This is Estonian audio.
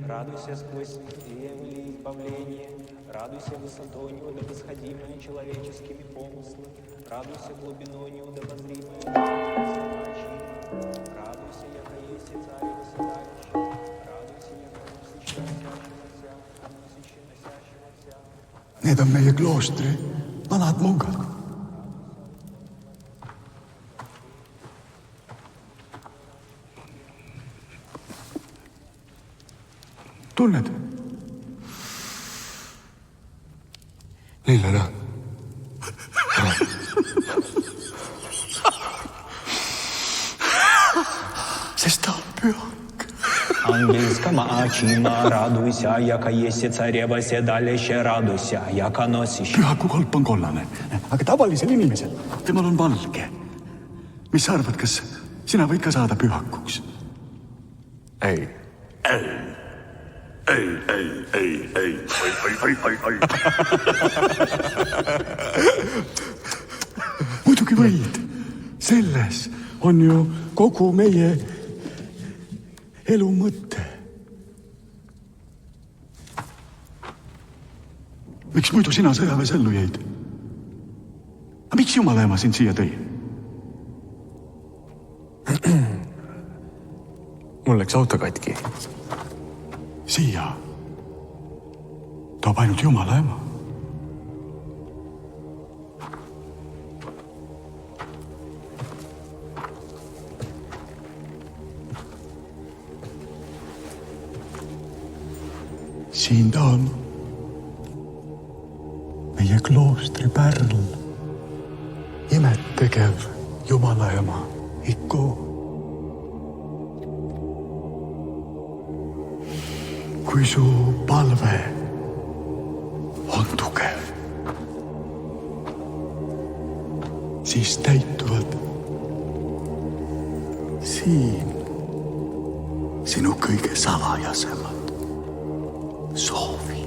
радуйся сквозь земли избавления, радуйся высотой неудобосходимой человеческими помыслами, радуйся глубиной неудобозримой, радуйся, яко есть и царь восседающий, радуйся, яко насыщенносящегося. Need on meie kloostri vanad mungad. Tunned? Lillele. Sest ta on pühak. Ангельска маачина, радуйся, яко есть и царева седалище, радуйся, яко носишь. Pühaku kolp on kollane, aga tavalisel inimesel temal on valge. Mis sa arvad, kas sina võid ka saada pühakuks? Ei. Muidugi võid. Selles on ju kogu meie elu mõte. Miks muidu sina sõjaväes ellu jäid? Aga miks Jumala ema sind siia tõi? Mul läks auto katki. Siia toob ainult Jumala ema. Siin ta on. Meie kloostri pärl. Imet tegev Jumala ema ikoon. Kui su palve on tugev, siis täituvad siin sinu kõige salajasemad soovid.